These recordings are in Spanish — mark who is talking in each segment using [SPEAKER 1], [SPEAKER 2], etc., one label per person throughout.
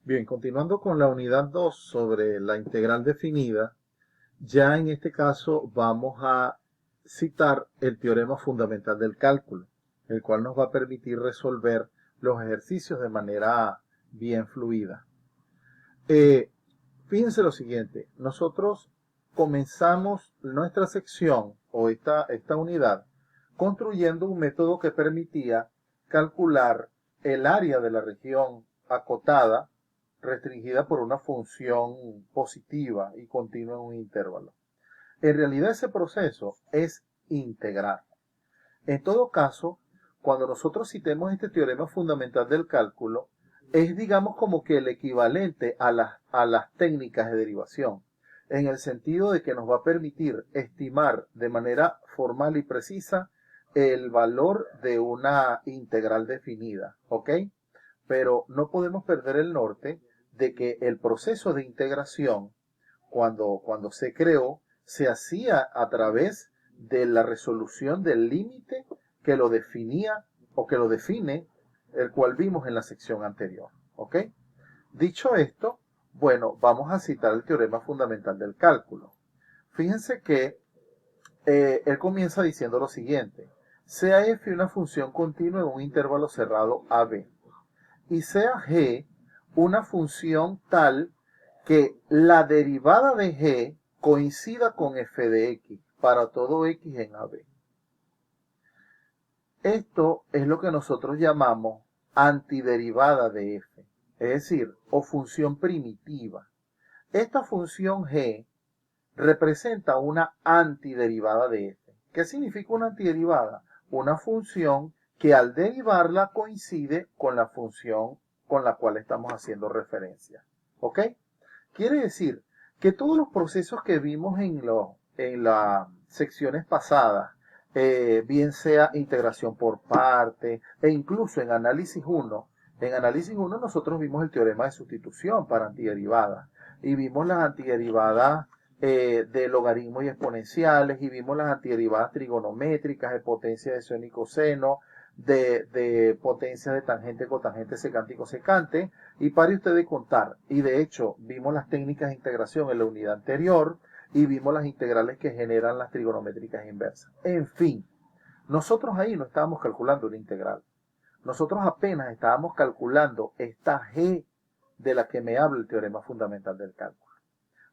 [SPEAKER 1] Bien, continuando con la unidad 2 sobre la integral definida, ya en este caso vamos a citar el teorema fundamental del cálculo, el cual nos va a permitir resolver los ejercicios de manera bien fluida. Eh, Fíjense lo siguiente, nosotros comenzamos nuestra sección o esta unidad construyendo un método que permitía calcular el área de la región acotada restringida por una función positiva y continua en un intervalo. En realidad ese proceso es integrar. En todo caso, cuando nosotros citemos este teorema fundamental del cálculo, es digamos como que el equivalente a las técnicas de derivación, en el sentido de que nos va a permitir estimar de manera formal y precisa el valor de una integral definida, ¿ok? Pero no podemos perder el norte de que el proceso de integración, cuando se creó, se hacía a través de la resolución del límite que lo definía o que lo define, el cual vimos en la sección anterior. ¿Ok? Dicho esto, bueno, vamos a citar el teorema fundamental del cálculo. Fíjense que él comienza diciendo lo siguiente: sea f una función continua en un intervalo cerrado AB y sea g una función tal que la derivada de g coincida con f de x para todo x en AB. Esto es lo que nosotros llamamos antiderivada de f, es decir, o función primitiva. Esta función g representa una antiderivada de f. ¿Qué significa una antiderivada? Una función que al derivarla coincide con la función con la cual estamos haciendo referencia. ¿Ok? Quiere decir que todos los procesos que vimos en las secciones pasadas, bien sea integración por parte e incluso en análisis 1 nosotros vimos el teorema de sustitución para antiderivadas y vimos las antiderivadas de logaritmos y exponenciales y vimos las antiderivadas trigonométricas de potencia de seno y coseno, de potencia de tangente, cotangente, secante y cosecante, y pare usted de contar. Y de hecho, vimos las técnicas de integración en la unidad anterior y vimos las integrales que generan las trigonométricas inversas. En fin, nosotros ahí no estábamos calculando una integral. Nosotros apenas estábamos calculando esta g de la que me habla el teorema fundamental del cálculo.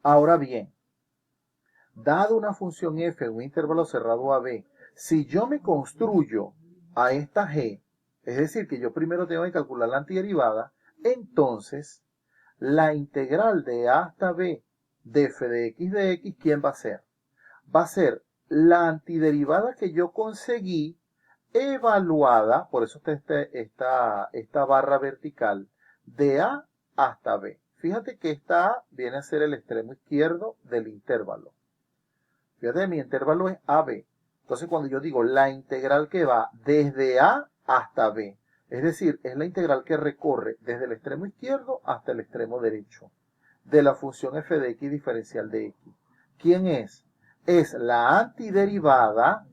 [SPEAKER 1] Ahora bien, dado una función f en un intervalo cerrado AB, si yo me construyo a esta g, es decir, que yo primero tengo que calcular la antiderivada, entonces la integral de a hasta b de f de x, ¿quién va a ser? Va a ser la antiderivada que yo conseguí evaluada, por eso está esta barra vertical, de a hasta b. Fíjate que esta a viene a ser el extremo izquierdo del intervalo. Fíjate, mi intervalo es AB. Entonces, cuando yo digo la integral que va desde A hasta B, es decir, es la integral que recorre desde el extremo izquierdo hasta el extremo derecho de la función f de x diferencial de x. ¿Quién es? Es la antiderivada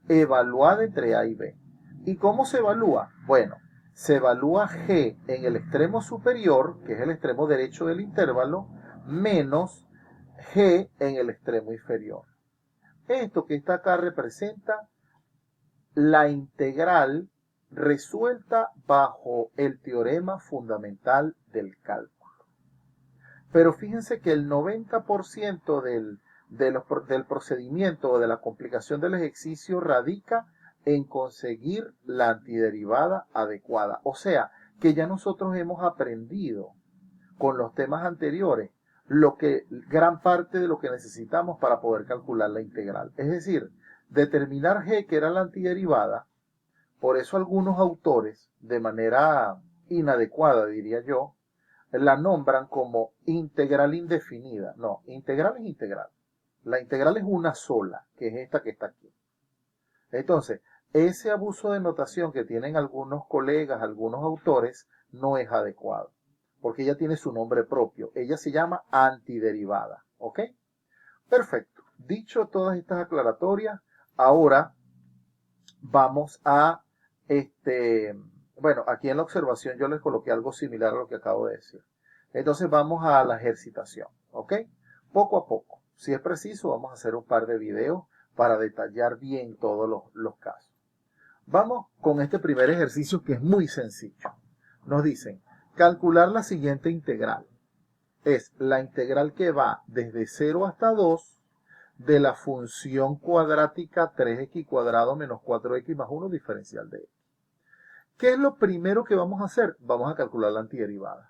[SPEAKER 1] evaluada entre A y B. ¿Y cómo se evalúa? Bueno, se evalúa g en el extremo superior, que es el extremo derecho del intervalo, menos g en el extremo inferior. Esto que está acá representa la integral resuelta bajo el teorema fundamental del cálculo. Pero fíjense que el 90% del procedimiento o de la complicación del ejercicio radica en conseguir la antiderivada adecuada. O sea, que ya nosotros hemos aprendido con los temas anteriores gran parte de lo que necesitamos para poder calcular la integral. Es decir, determinar g, que era la antiderivada. Por eso algunos autores, de manera inadecuada diría yo, la nombran como integral indefinida. No, integral es integral. La integral es una sola, que es esta que está aquí. Entonces, ese abuso de notación que tienen algunos colegas, algunos autores, no es adecuado, porque ella tiene su nombre propio. Ella se llama antiderivada. ¿Ok? Perfecto. Dicho todas estas aclaratorias, ahora vamos a, bueno, aquí en la observación yo les coloqué algo similar a lo que acabo de decir. Entonces vamos a la ejercitación, ¿ok? Poco a poco. Si es preciso, vamos a hacer un par de videos para detallar bien todos los casos. Vamos con este primer ejercicio que es muy sencillo. Nos dicen, calcular la siguiente integral. Es la integral que va desde 0 hasta 2 de la función cuadrática 3x cuadrado menos 4x más 1 diferencial de x. ¿Qué es lo primero que vamos a hacer? Vamos a calcular la antiderivada.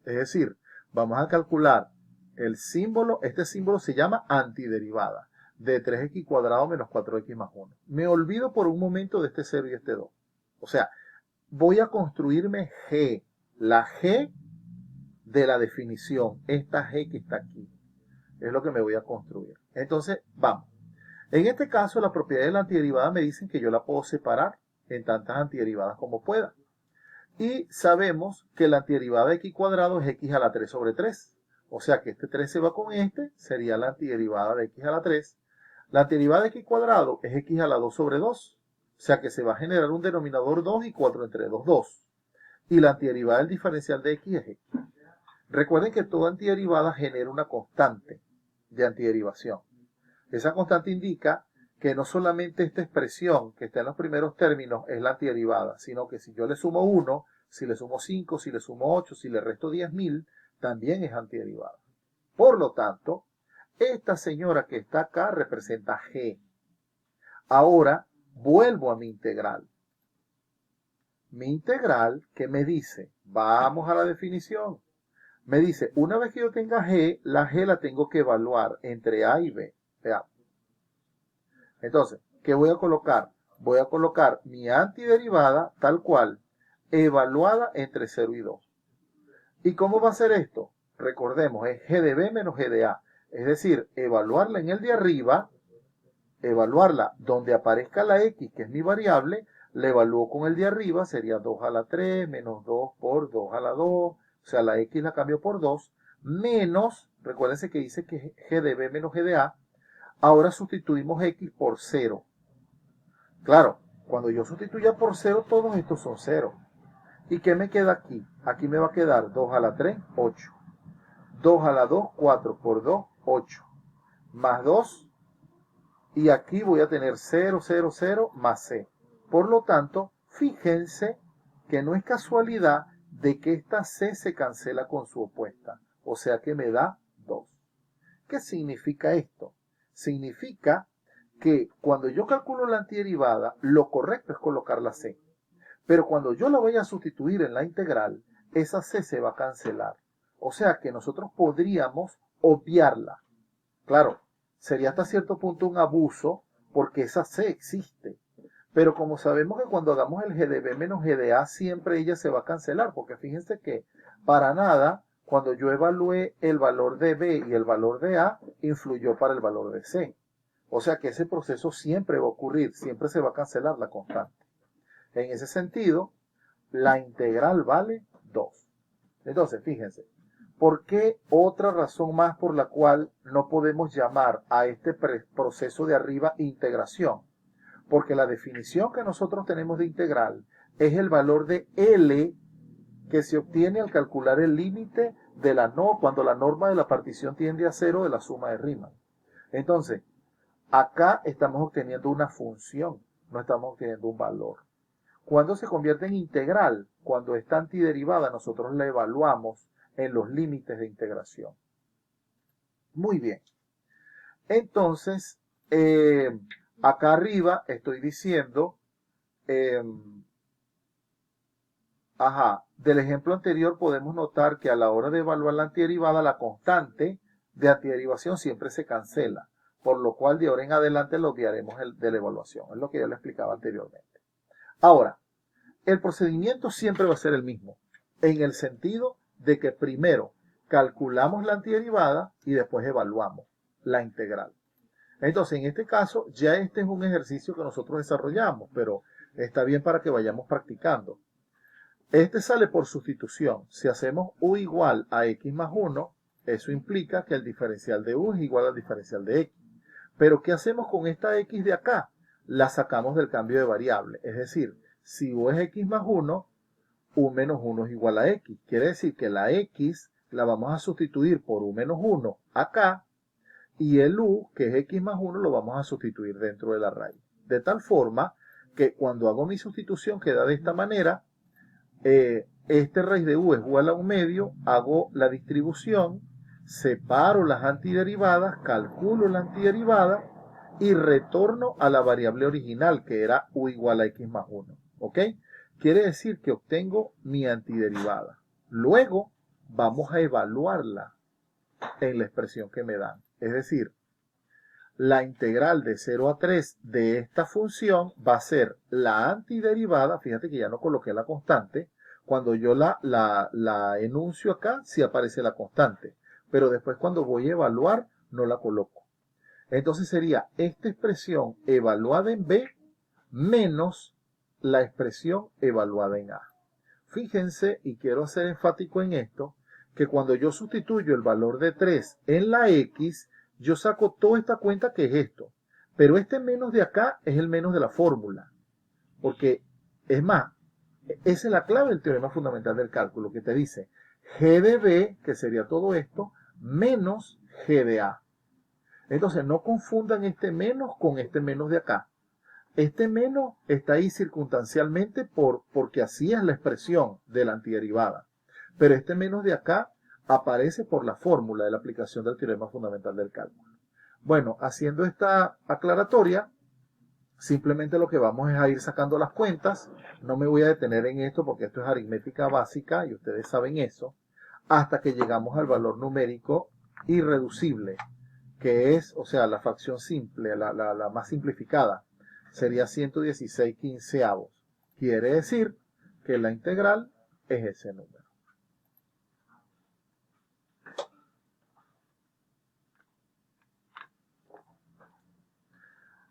[SPEAKER 1] Es decir, vamos a calcular el símbolo, este símbolo se llama antiderivada, de 3x cuadrado menos 4x más 1. Me olvido por un momento de este 0 y este 2. O sea, voy a construirme g, la g de la definición, esta g que está aquí. Es lo que me voy a construir. Entonces, vamos. En este caso, las propiedades de la antiderivada me dicen que yo la puedo separar en tantas antiderivadas como pueda. Y sabemos que la antiderivada de x cuadrado es x a la 3 sobre 3. O sea que este 3 se va con este, sería la antiderivada de x a la 3. La antiderivada de x cuadrado es x a la 2 sobre 2. O sea que se va a generar un denominador 2 y 4 entre 2, 2. Y la antiderivada del diferencial de x es x. Recuerden que toda antiderivada genera una constante de antiderivación. Esa constante indica que no solamente esta expresión que está en los primeros términos es la antiderivada, sino que si yo le sumo 1, si le sumo 5, si le sumo 8, si le resto 10.000, también es antiderivada. Por lo tanto, esta señora que está acá representa g. Ahora vuelvo a mi integral. Mi integral, ¿qué me dice? Vamos a la definición. Me dice, una vez que yo tenga g, la g la tengo que evaluar entre a y b. Veamos. Entonces, ¿qué voy a colocar? Voy a colocar mi antiderivada tal cual, evaluada entre 0 y 2. ¿Y cómo va a ser esto? Recordemos, es g de b menos g de a. Es decir, evaluarla en el de arriba, evaluarla donde aparezca la x, que es mi variable, la evalúo con el de arriba, sería 2 a la 3 menos 2 por 2 a la 2, o sea, la x la cambio por 2, menos, recuérdense que dice que es g de b menos g de a, ahora sustituimos x por 0. Claro, cuando yo sustituya por 0, todos estos son 0. ¿Y qué me queda aquí? Aquí me va a quedar 2 a la 3, 8. 2 a la 2, 4 por 2, 8. Más 2. Y aquí voy a tener 0, 0, 0 más c. Por lo tanto, fíjense que no es casualidad de que esta c se cancela con su opuesta. O sea que me da 2. ¿Qué significa esto? Significa que cuando yo calculo la antiderivada, lo correcto es colocar la c. Pero cuando yo la voy a sustituir en la integral, esa c se va a cancelar. O sea que nosotros podríamos obviarla. Claro, sería hasta cierto punto un abuso porque esa c existe. Pero como sabemos que cuando hagamos el g de b menos g de a, siempre ella se va a cancelar. Porque fíjense que para nada, cuando yo evalué el valor de b y el valor de a, influyó para el valor de c. O sea que ese proceso siempre va a ocurrir, siempre se va a cancelar la constante. En ese sentido, la integral vale 2. Entonces, fíjense, ¿por qué otra razón más por la cual no podemos llamar a este proceso de arriba integración? Porque la definición que nosotros tenemos de integral es el valor de L que se obtiene al calcular el límite de cuando la norma de la partición tiende a 0 de la suma de Riemann. Entonces, acá estamos obteniendo una función, no estamos obteniendo un valor. ¿Cuándo se convierte en integral? Cuando esta antiderivada nosotros la evaluamos en los límites de integración. Muy bien. Entonces, acá arriba estoy diciendo, del ejemplo anterior podemos notar que a la hora de evaluar la antiderivada, la constante de antiderivación siempre se cancela, por lo cual de ahora en adelante lo obviaremos de la evaluación. Es lo que yo le explicaba anteriormente. Ahora, el procedimiento siempre va a ser el mismo, en el sentido de que primero calculamos la antiderivada y después evaluamos la integral. Entonces, en este caso, ya este es un ejercicio que nosotros desarrollamos, pero está bien para que vayamos practicando. Este sale por sustitución. Si hacemos u igual a x más 1, eso implica que el diferencial de u es igual al diferencial de x. Pero, ¿qué hacemos con esta x de acá? La sacamos del cambio de variable. Es decir, si u es x más 1, u menos 1 es igual a x. Quiere decir que la x la vamos a sustituir por u menos 1 acá, y el u, que es x más 1, lo vamos a sustituir dentro de la raíz. De tal forma que cuando hago mi sustitución queda de esta manera. Este raíz de u es igual a 1/2, hago la distribución, separo las antiderivadas, calculo la antiderivada y retorno a la variable original, que era u igual a x más 1. ¿Ok? Quiere decir que obtengo mi antiderivada. Luego vamos a evaluarla en la expresión que me dan. Es decir, la integral de 0 a 3 de esta función va a ser la antiderivada. Fíjate que ya no coloqué la constante. Cuando yo la enuncio acá, sí aparece la constante. Pero después cuando voy a evaluar, no la coloco. Entonces sería esta expresión evaluada en B menos la expresión evaluada en A. Fíjense, y quiero ser enfático en esto, que cuando yo sustituyo el valor de 3 en la X, yo saco toda esta cuenta que es esto. Pero este menos de acá es el menos de la fórmula. Porque, es más, esa es la clave del teorema fundamental del cálculo, que te dice G de B, que sería todo esto, menos G de A. Entonces, no confundan este menos con este menos de acá. Este menos está ahí circunstancialmente porque así es la expresión de la antiderivada. Pero este menos de acá aparece por la fórmula de la aplicación del teorema fundamental del cálculo. Bueno, haciendo esta aclaratoria, simplemente lo que vamos es a ir sacando las cuentas. No me voy a detener en esto porque esto es aritmética básica y ustedes saben eso, hasta que llegamos al valor numérico irreducible, que es, o sea, la fracción simple, la más simplificada. Sería 116 quinceavos. Quiere decir que la integral es ese número.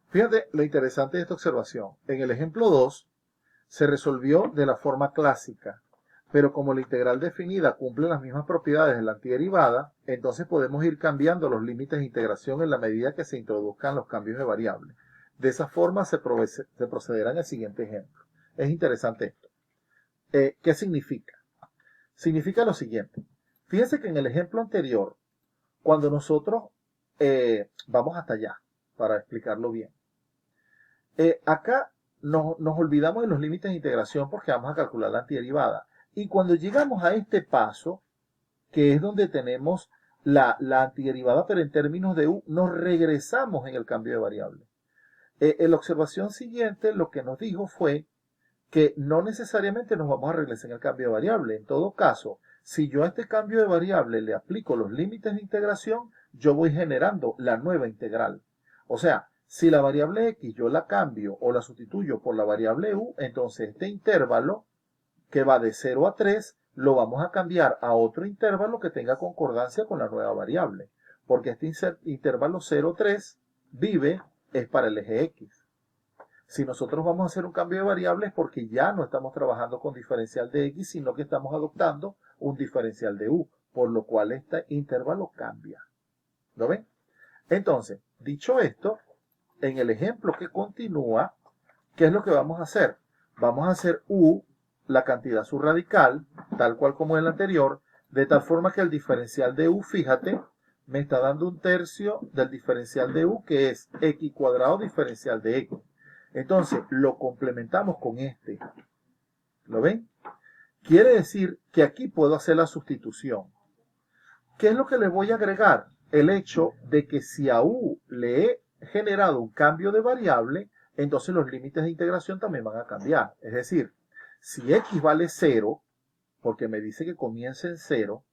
[SPEAKER 1] Fíjate lo interesante de esta observación. En el ejemplo 2 se resolvió de la forma clásica, pero como la integral definida cumple las mismas propiedades de la antiderivada, entonces podemos ir cambiando los límites de integración en la medida que se introduzcan los cambios de variable. De esa forma se procederá en el siguiente ejemplo. Es interesante esto. ¿Qué significa? Significa lo siguiente. Fíjense que en el ejemplo anterior, cuando nosotros vamos hasta allá, para explicarlo bien. Acá nos olvidamos de los límites de integración porque vamos a calcular la antiderivada. Y cuando llegamos a este paso, que es donde tenemos la antiderivada, pero en términos de u, nos regresamos en el cambio de variable. En la observación siguiente, lo que nos dijo fue que no necesariamente nos vamos a regresar en el cambio de variable. En todo caso, si yo a este cambio de variable le aplico los límites de integración, yo voy generando la nueva integral. O sea, si la variable x yo la cambio o la sustituyo por la variable u, entonces este intervalo que va de 0 a 3 lo vamos a cambiar a otro intervalo que tenga concordancia con la nueva variable. Porque este intervalo 0,3 vive es para el eje x. Si nosotros vamos a hacer un cambio de variables porque ya no estamos trabajando con diferencial de x, sino que estamos adoptando un diferencial de u, por lo cual este intervalo cambia. ¿Lo ven? Entonces, dicho esto, en el ejemplo que continúa, ¿qué es lo que vamos a hacer? Vamos a hacer u, la cantidad subradical, tal cual como el anterior, de tal forma que el diferencial de u, fíjate, me está dando 1/3 del diferencial de u, que es x cuadrado diferencial de x. Entonces, lo complementamos con este. ¿Lo ven? Quiere decir que aquí puedo hacer la sustitución. ¿Qué es lo que le voy a agregar? El hecho de que si a u le he generado un cambio de variable, entonces los límites de integración también van a cambiar. Es decir, si x vale 0, porque me dice que comienza en 0,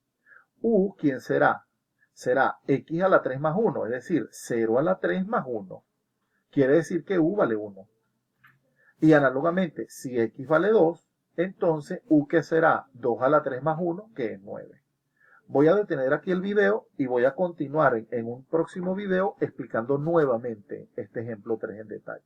[SPEAKER 1] u, ¿quién será? Será x a la 3 más 1, es decir, 0 a la 3 más 1. Quiere decir que u vale 1. Y análogamente, si x vale 2, entonces u, ¿qué será? 2 a la 3 más 1, que es 9. Voy a detener aquí el video y voy a continuar en un próximo video explicando nuevamente este ejemplo 3 en detalle.